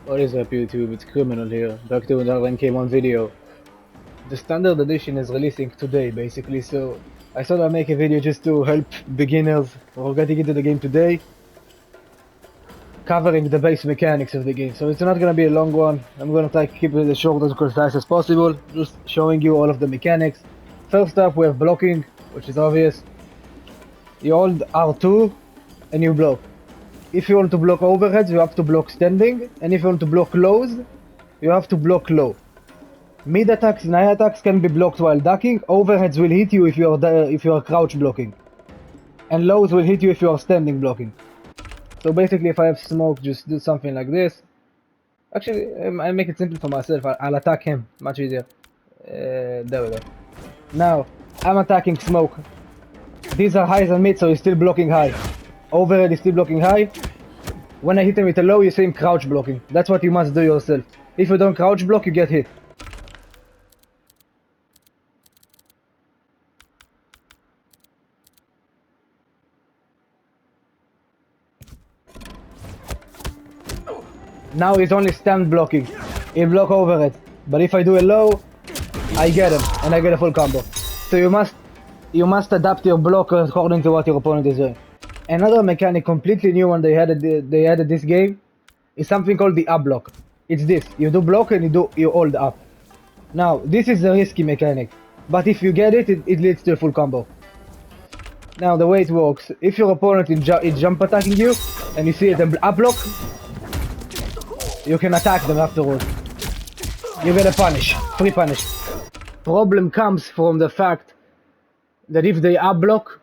What is up YouTube? It's Criminal here, back to another NK1 video. The standard edition is releasing today basically, so I thought I'd make a video just to help beginners who are getting into the game today, covering the base mechanics of the game. So it's not gonna be a long one, I'm gonna try to keep it as short as concise as possible, just showing you all of the mechanics. First up we have blocking, which is obvious. You hold R2 and you block. If you want to block overheads, you have to block standing, and if you want to block lows, you have to block low. Mid attacks and high attacks can be blocked while ducking. Overheads will hit you if you are crouch blocking, and lows will hit you if you are standing blocking. So basically, if I have smoke, just do something like this. Actually, I make it simple for myself. I'll attack him, much easier. There we go. Now I'm attacking smoke. These are highs and mids, so he's still blocking high. Overhead is still blocking high. When I hit him with a low, you see him crouch blocking. That's what you must do yourself. If you don't crouch block, you get hit. Now he's only stand blocking. He'll block overhead. But if I do a low, I get him, and I get a full combo. So you must adapt your block according to what your opponent is doing. Another mechanic completely new one they added this game is something called the up block. It's this: you do block and you hold up. Now this is a risky mechanic, but if you get it, it leads to a full combo. Now the way it works: if your opponent is jump attacking you and you see it up block, you can attack them afterwards. You get a punish, free punish. Problem comes from the fact that if they up block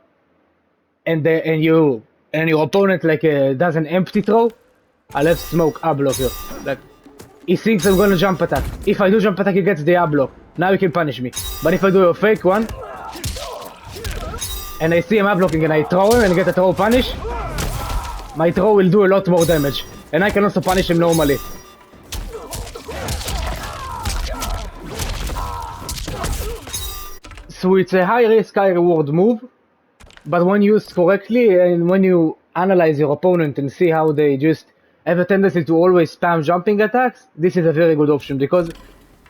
and your opponent does an empty throw, I'll have smoke up block you. Like, he thinks I'm gonna jump attack. If I do jump attack, he gets the up block. Now he can punish me. But if I do a fake one and I see him up blocking and I throw him and get a throw punish, my throw will do a lot more damage. And I can also punish him normally. So it's a high risk, high reward move. But when used correctly, and when you analyze your opponent and see how they just have a tendency to always spam jumping attacks, this is a very good option, because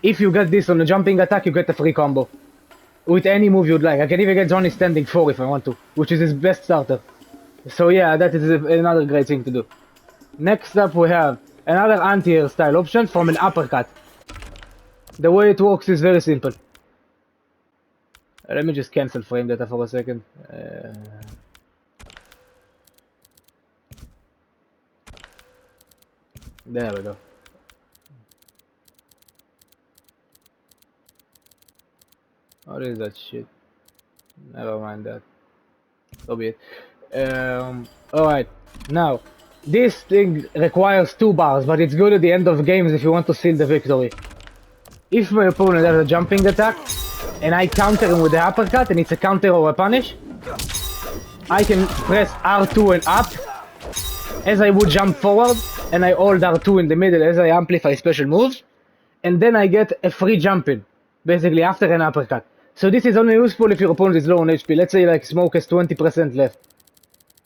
if you get this on a jumping attack, you get a free combo with any move you'd like. I can even get Johnny standing 4 if I want to, which is his best starter. So yeah, that is another great thing to do. Next up we have another anti-air style option from an uppercut. The way it works is very simple. Let me just cancel frame data for a second. There we go. What is that shit? Never mind that. So be it. Alright. Now, this thing requires 2 bars, but it's good at the end of games if you want to seal the victory. If my opponent has a jumping attack, and I counter him with the uppercut, and it's a counter or a punish, I can press R2 and up as I would jump forward, and I hold R2 in the middle as I amplify special moves, and then I get a free jump in, basically after an uppercut. So this is only useful if your opponent is low on HP. Let's say like Smoke has 20% left.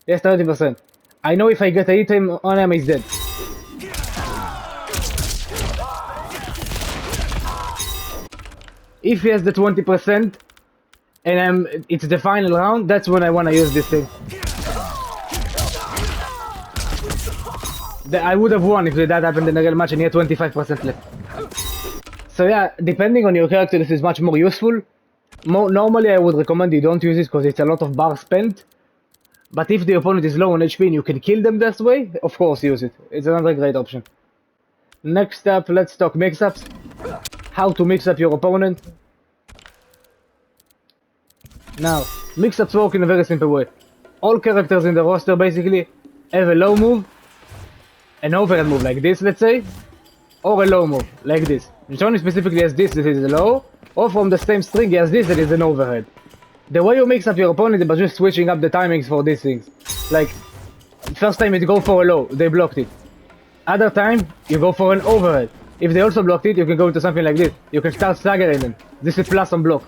Yes, 30%. I know if I get a hit on him, he's dead. If he has the 20% and it's the final round, that's when I want to use this thing. I would have won if that happened in a real match and he had 25% left. So yeah, depending on your character, this is much more useful. Normally I would recommend you don't use this because it's a lot of bar spent. But if the opponent is low on HP and you can kill them this way, of course use it. It's another great option. Next up, let's talk mix-ups. How to mix up your opponent. Now, mix-ups work in a very simple way. All characters in the roster basically have a low move, an overhead move like this, let's say, or a low move like this. Johnny specifically has this, that is a low, or from the same string he has this, that is an overhead. The way you mix up your opponent is by just switching up the timings for these things. Like, first time you go for a low, they blocked it. Other time, you go for an overhead. If they also blocked it, you can go into something like this. You can start staggering them. This is plus on block.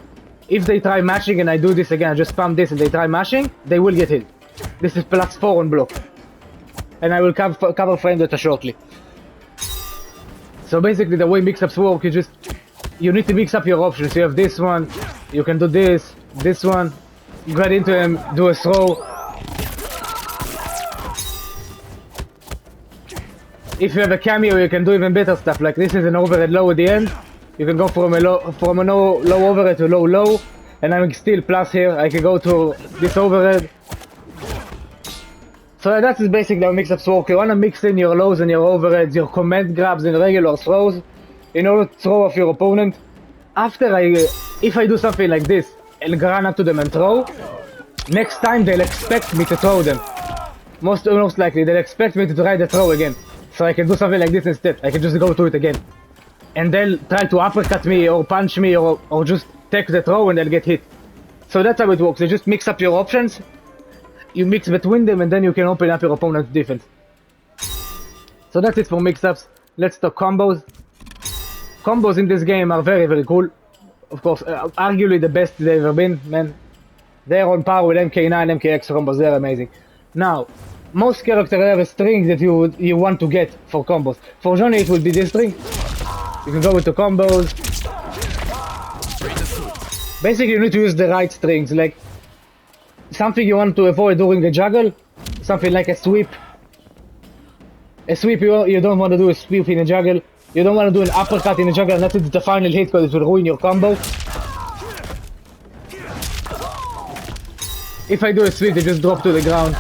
If they try mashing and I do this again, I just spam this and they try mashing, they will get hit. This is +4 on block. And I will cover frame data shortly. So basically the way mix-ups work, you need to mix up your options. You have this one, you can do this one, you get into him, do a throw. If you have a cameo, you can do even better stuff. Like this is an overhead low at the end. You can go from a low overhead to low, and I'm still plus here. I can go to this overhead. So that's basically how mix-ups work. You wanna mix in your lows and your overheads, your command grabs and regular throws, in order to throw off your opponent. If I do something like this and run up to them and throw, next time they'll expect me to throw them. Most likely they'll expect me to try the throw again. So I can do something like this instead. I can just go to it again. And they'll try to uppercut me or punch me or just take the throw and they'll get hit. So that's how it works. You just mix up your options. You mix between them and then you can open up your opponent's defense. So that's it for mix-ups. Let's talk combos. Combos in this game are very, very cool. Of course, arguably the best they've ever been, man. They're on par with MK9, MKX combos. They're amazing. Now, most characters have a string that you want to get for combos. For Johnny, it will be this string. You can go into combos. Basically, you need to use the right strings. Like something you want to avoid during a juggle, something like a sweep. A sweep, you don't want to do a sweep in a juggle. You don't want to do an uppercut in a juggle unless it's the final hit because it will ruin your combo. If I do a sweep, they just drop to the ground.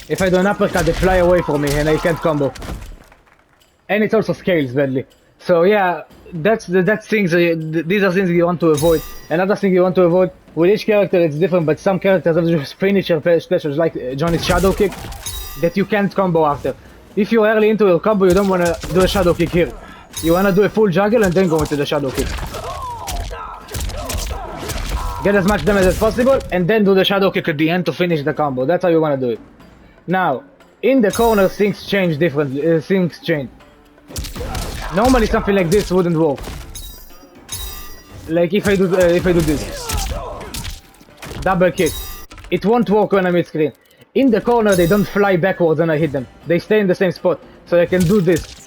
If I do an uppercut, they fly away from me and I can't combo. And it also scales badly. So yeah, that's things. These are things you want to avoid. Another thing you want to avoid, with each character it's different, but some characters have just finisher specials like Johnny's shadow kick that you can't combo after. If you're early into your combo, you don't want to do a shadow kick here. You want to do a full juggle and then go into the shadow kick. Get as much damage as possible and then do the shadow kick at the end to finish the combo. That's how you want to do it. Now, in the corner things change differently. Things change. Normally something like this wouldn't work. Like if I do this, double kick, it won't work when I'm mid-screen. In the corner they don't fly backwards when I hit them. They stay in the same spot, so I can do this.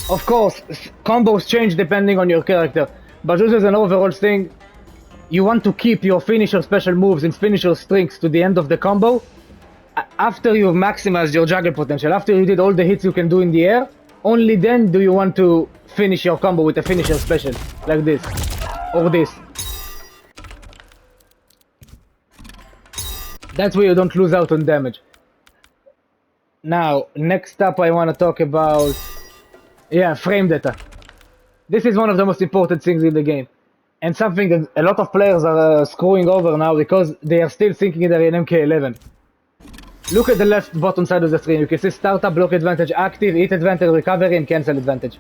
Of course, combos change depending on your character, but just as an overall thing, you want to keep your finisher special moves and finisher strings to the end of the combo. After you've maximized your juggle potential, after you did all the hits you can do in the air, only then do you want to finish your combo with a finisher special, like this, or this. That's where you don't lose out on damage. Now, next up I want to talk about, frame data. This is one of the most important things in the game. And something that a lot of players are screwing over now because they are still thinking they're in MK11. Look at the left bottom side of the screen. You can see startup, block advantage, active, hit advantage, recovery, and cancel advantage.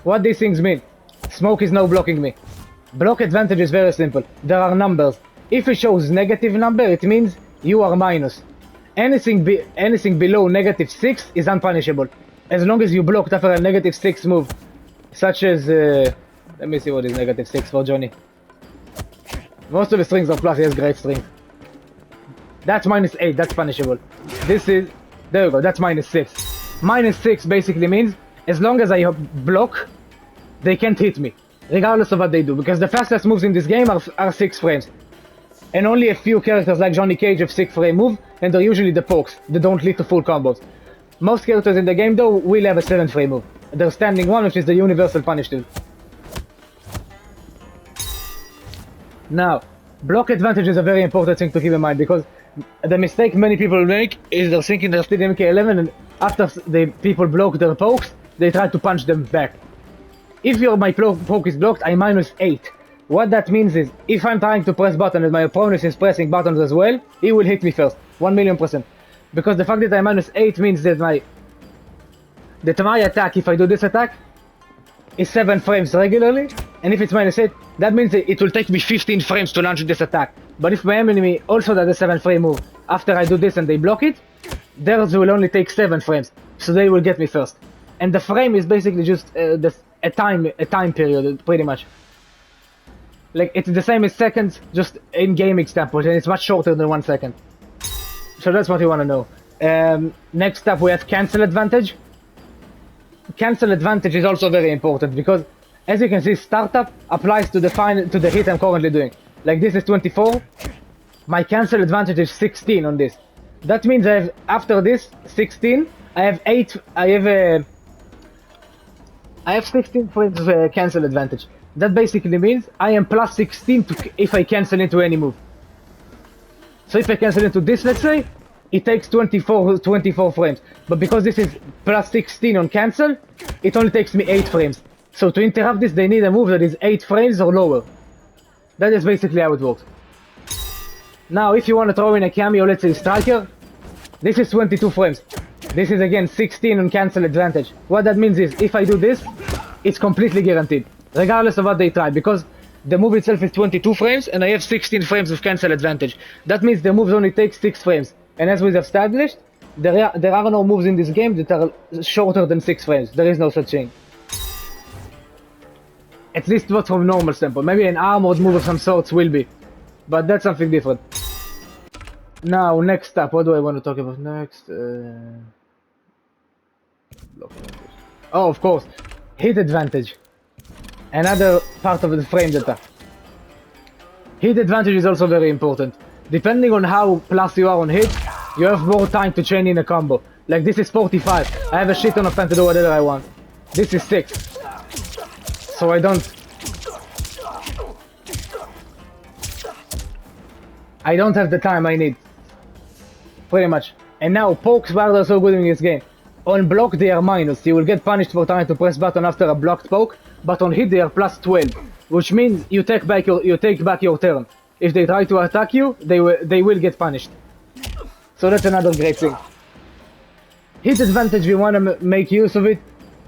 What these things mean? Smoke is now blocking me. Block advantage is very simple. There are numbers. If it shows negative number, it means you are minus. Anything below -6 is unpunishable. As long as you blocked after a -6 move. Such as, let me see what is -6 for Johnny. Most of the strings are plus, he has great strings. That's -8, that's punishable. This is, there you go, that's -6. -6 basically means, as long as I block, they can't hit me. Regardless of what they do, because the fastest moves in this game are 6 frames. And only a few characters like Johnny Cage have 6 frame move, and they're usually the pokes, that don't lead to full combos. Most characters in the game though will have a 7 frame move. They're standing one, which is the universal punish tool. Now, block advantage is a very important thing to keep in mind, because the mistake many people make is they're thinking they're still MK11 and after the people block their pokes, they try to punch them back. If my poke is blocked, I'm -8. What that means is, if I'm trying to press button and my opponent is pressing buttons as well, he will hit me first, 1,000,000%. Because the fact that I'm -8 means that my attack, if I do this attack, is 7 frames regularly, and if it's -8, that means that it will take me 15 frames to launch this attack. But if my enemy also does a 7 frame move, after I do this and they block it, theirs will only take 7 frames, so they will get me first. And the frame is basically just a time period, pretty much. Like, it's the same as seconds, just in gaming standpoint, and it's much shorter than 1 second. So that's what you want to know. Next up, we have cancel advantage. Cancel advantage is also very important because, as you can see, startup applies to the hit I'm currently doing. Like, this is 24. My cancel advantage is 16 on this. That means I have, after this 16, I have 8. I have 16 frames of cancel advantage. That basically means I am plus 16 if I cancel into any move. So if I cancel into this, let's say, it takes 24 frames. But because this is plus 16 on cancel, it only takes me 8 frames. So to interrupt this, they need a move that is 8 frames or lower. That is basically how it works. Now, if you want to throw in a cameo, let's say striker, this is 22 frames. This is again 16 on cancel advantage. What that means is, if I do this, it's completely guaranteed, regardless of what they try, because the move itself is 22 frames and I have 16 frames of cancel advantage. That means the moves only take 6 frames. And as we've established, there are no moves in this game that are shorter than 6 frames. There is no such thing. At least what's from normal standpoint. Maybe an armored move of some sorts will be. But that's something different. Now, next up, what do I want to talk about next? Oh, of course, hit advantage. Another part of the frame data. Hit advantage is also very important. Depending on how plus you are on hit, you have more time to chain in a combo. Like, this is 45. I have a shit ton of time to do whatever I want. This is 6. So I don't have the time I need. Pretty much. And now, pokes are so good in this game. On block they are minus. You will get punished for trying to press button after a blocked poke. But on hit they are plus 12. Which means you take back your turn. If they try to attack you, they will get punished. So that's another great thing. Hit advantage, we want to make use of it.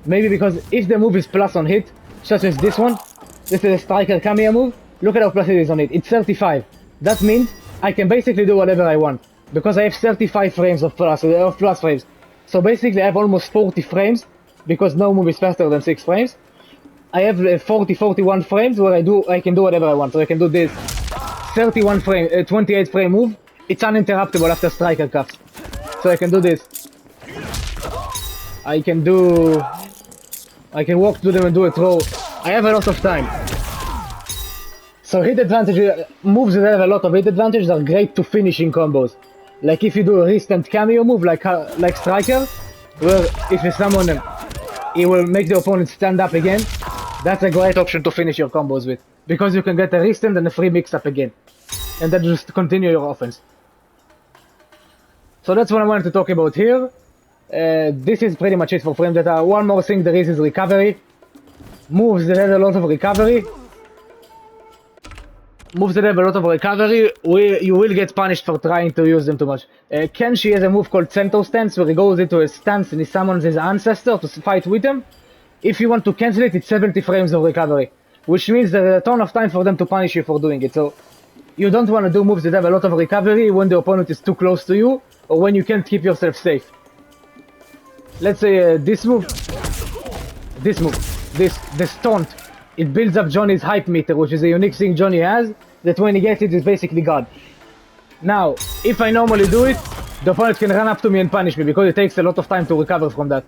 Maybe because if the move is plus on hit, such as this one, this is a striker cameo move, look at how plus it is on it. It's 35. That means I can basically do whatever I want. Because I have 35 frames of plus frames. So basically I have almost 40 frames, because no move is faster than 6 frames. I have 41 frames where I can do whatever I want. So I can do this 28 frame move. It's uninterruptible after striker cuffs. So I can do this. I can walk to them and do a throw. I have a lot of time. So hit advantage, moves that have a lot of hit advantages are great to finishing combos. Like if you do a instant cameo move like striker, where if you summon him, he will make the opponent stand up again. That's a great option to finish your combos with, because you can get a restant and a free mix-up again, and then just continue your offense. So that's what I wanted to talk about here. This is pretty much it for frame data. One more thing there is recovery. Moves that have a lot of recovery. You will get punished for trying to use them too much. Kenshi has a move called Cento Stance, where he goes into a stance and he summons his ancestor to fight with him. If you want to cancel it, it's 70 frames of recovery, which means there is a ton of time for them to punish you for doing it. So you don't want to do moves that have a lot of recovery when the opponent is too close to you, or when you can't keep yourself safe. Let's say the stunt, it builds up Johnny's hype meter, which is a unique thing Johnny has, that when he gets it is basically God. Now, if I normally do it, the opponent can run up to me and punish me, because it takes a lot of time to recover from that.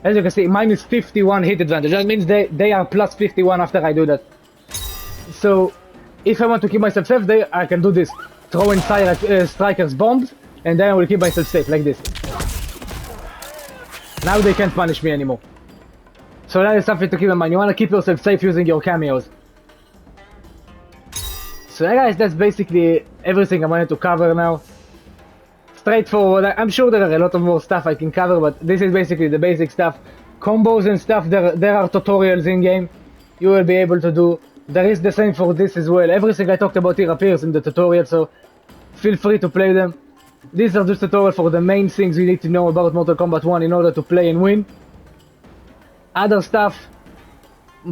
As you can see, mine is 51 hit advantage. That means they are plus 51 after I do that. So, if I want to keep myself safe, I can do this. Throw in strikers bombs, and then I will keep myself safe, like this. Now they can't punish me anymore. So that is something to keep in mind. You want to keep yourself safe using your cameos. So yeah, guys, that's basically everything I wanted to cover now. Straightforward. I'm sure there are a lot of more stuff I can cover, but this is basically the basic stuff. Combos and stuff, there are tutorials in game you will be able to do. There is the same for this as well. Everything I talked about here appears in the tutorial, so feel free to play them. These are just tutorials for the main things you need to know about Mortal Kombat 1 in order to play and win. Other stuff,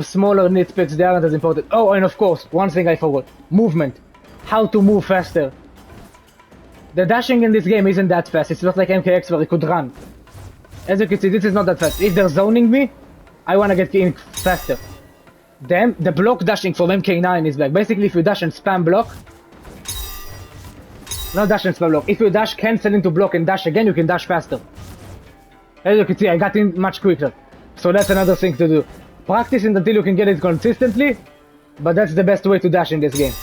smaller nitpicks, they aren't as important. Oh, and of course, one thing I forgot. Movement. How to move faster. The dashing in this game isn't that fast. It's not like MKX where it could run. As you can see, this is not that fast. If they're zoning me, I want to get in faster. The block dashing from MK9 is back. Basically, if you dash and spam block, not dash and spam block. If you dash, cancel into block and dash again, you can dash faster. As you can see, I got in much quicker. So that's another thing to do. Practice it until you can get it consistently, but that's the best way to dash in this game.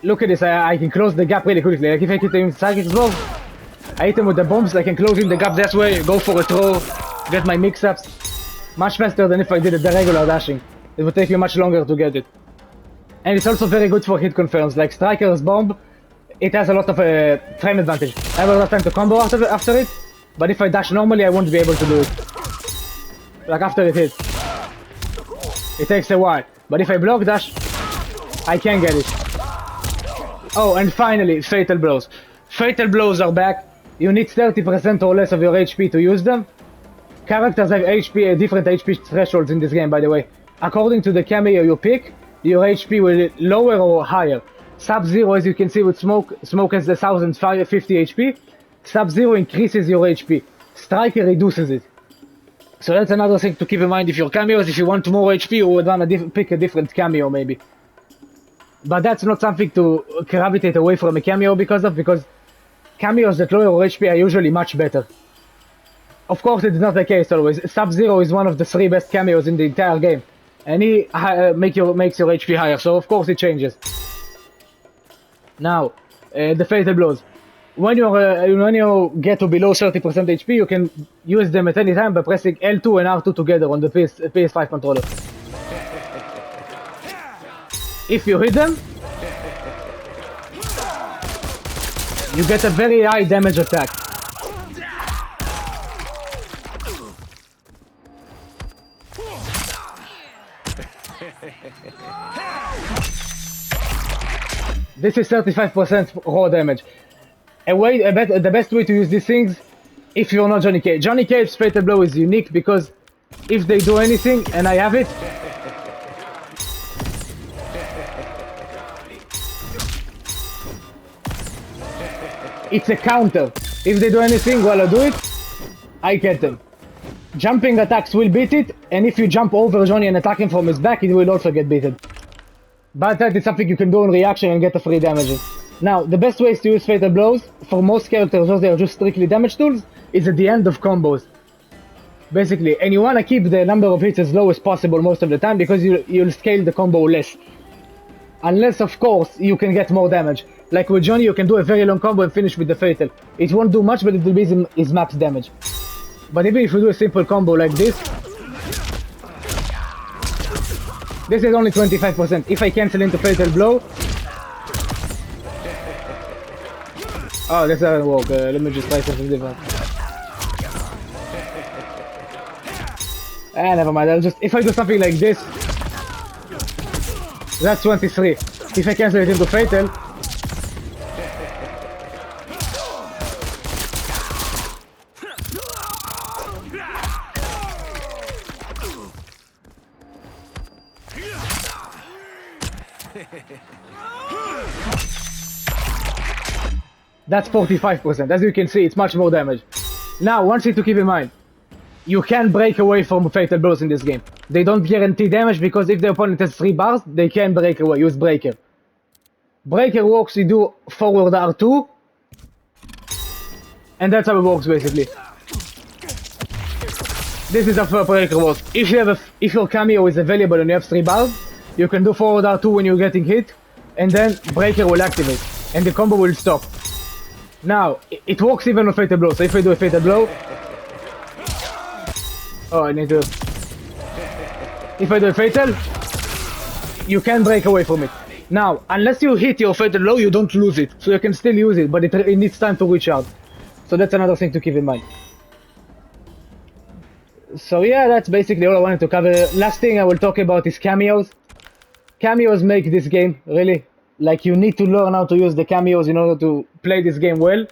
Look at this, I can close the gap really quickly. Like if I hit him with psychic blow, I hit him with the bombs, I can close in the gap that way, go for a throw, get my mix-ups. Much faster than if I did it the regular dashing. It would take you much longer to get it. And it's also very good for hit confirms, like Striker's bomb, it has a lot of frame advantage. I have a lot of time to combo after it, but if I dash normally I won't be able to do it. Like after it hits. It takes a while, but if I block dash, I can get it. Oh, and finally, Fatal Blows. Fatal Blows are back. You need 30% or less of your HP to use them. Characters have HP, different HP thresholds in this game, by the way. According to the cameo you pick, your HP will lower or higher. Sub-Zero, as you can see with Smoke, Smoke has 1050 HP. Sub-Zero increases your HP. Striker reduces it. So that's another thing to keep in mind if your cameos, if you want more HP, you would want to pick a different cameo maybe. But that's not something to gravitate away from a cameo because cameos that lower HP are usually much better. Of course, it's not the case always. Sub-Zero is one of the 3 best cameos in the entire game. And he makes your HP higher, so of course it changes. Now, the Fatal Blows. When you get to below 30% HP, you can use them at any time by pressing L2 and R2 together on the PS5 controller. If you hit them, you get a very high damage attack. This is 35% raw damage. The best way to use these things, if you're not Johnny Cage. Johnny Cage's Fatal Blow is unique because if they do anything and I have it, it's a counter. If they do anything while I do it, I get them. Jumping attacks will beat it, and if you jump over Johnny and attack him from his back, it will also get beaten. But that is something you can do in reaction and get a free damage. Now, the best ways to use Fatal Blows, for most characters, those they are just strictly damage tools, is at the end of combos. Basically, and you want to keep the number of hits as low as possible most of the time, because you'll scale the combo less. Unless, of course, you can get more damage. Like with Johnny, you can do a very long combo and finish with the Fatal. It won't do much, but it will be his max damage. But even if you do a simple combo like this is only 25%. If I cancel into Fatal Blow... Oh, that doesn't work. Let me just try something different. Never mind. I'll just... If I do something like this... That's 23. If I cancel it into Fatal... That's 45%. As you can see, it's much more damage. Now, one thing to keep in mind. You can break away from Fatal Blows in this game. They don't guarantee damage because if the opponent has 3 bars, they can break away. Use Breaker. Breaker works, you do forward R2. And that's how it works basically. This is how Breaker works. If your cameo is available and you have 3 bars, you can do forward R2 when you're getting hit. And then Breaker will activate. And the combo will stop. Now, it works even on Fatal Blow, so if I do a Fatal Blow... Oh, I need to... If I do a Fatal, you can break away from it. Now, unless you hit your Fatal Blow, you don't lose it. So you can still use it, but it needs time to reach out. So that's another thing to keep in mind. So yeah, that's basically all I wanted to cover. Last thing I will talk about is cameos. Cameos make this game, really. Like, you need to learn how to use the cameos in order to play this game well.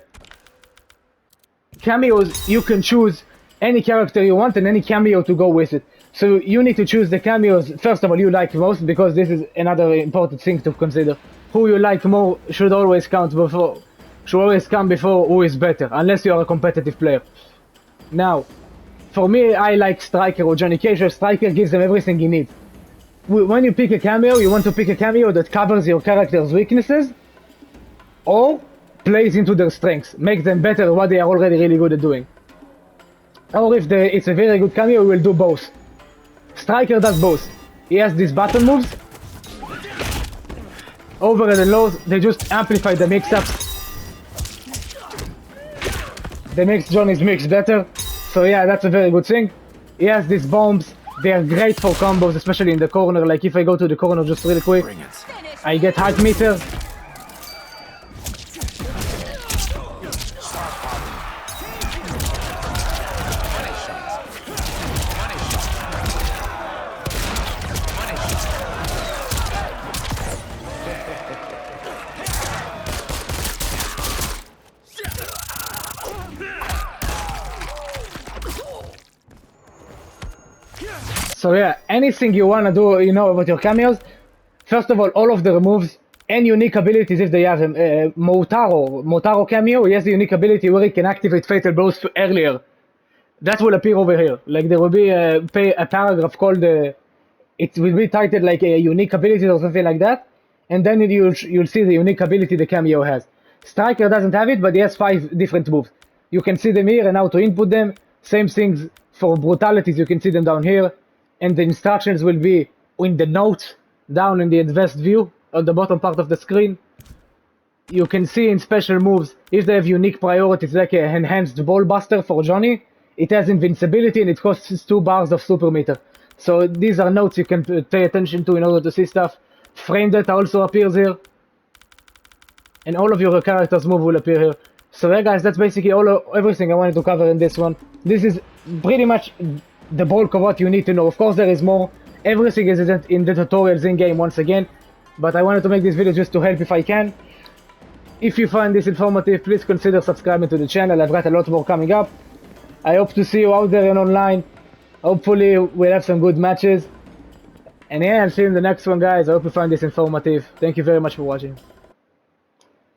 Cameos, you can choose any character you want and any cameo to go with it. So you need to choose the cameos, first of all, you like most, because this is another important thing to consider. Who you like more should always come before who is better, unless you are a competitive player. Now, For me, I like Striker or Johnny Cage. Striker gives them everything you need. When you pick a cameo, you want to pick a cameo that covers your character's weaknesses or plays into their strengths, make them better at what they are already really good at doing. Or if it's a very good cameo, we will do both. Striker does both. He has these button moves. Overhead and lows, they just amplify the mix-ups. They make Johnny's mix better. So yeah, that's a very good thing. He has these bombs. They are great for combos, especially in the corner. Like if I go to the corner just really quick, I get heart meter. So yeah, anything you wanna do, you know, about your cameos. First of all of the removes and unique abilities if they have them. Motaro cameo, he has a unique ability where he can activate fatal blows earlier. That will appear over here. Like there will be a paragraph called, it will be titled like a unique ability or something like that. And then you'll see the unique ability the cameo has. Striker doesn't have it, but he has 5 different moves. You can see them here and how to input them. Same things for brutalities, you can see them down here. And the instructions will be in the notes down in the advanced view on the bottom part of the screen. You can see in special moves if they have unique priorities, like an enhanced ball buster for Johnny. It has invincibility and it costs 2 bars of super meter. So these are notes you can pay attention to in order to see stuff. Frame data also appears here. And all of your characters' move will appear here. So yeah guys, that's basically everything I wanted to cover in this one. This is pretty much the bulk of what you need to know. Of course there is more. Everything is in the tutorials in game once again. But I wanted to make this video just to help if I can. If you find this informative, please consider subscribing to the channel. I've got a lot more coming up. I hope to see you out there and online. Hopefully we'll have some good matches. And yeah, I'll see you in the next one guys. I hope you find this informative. Thank you very much for watching.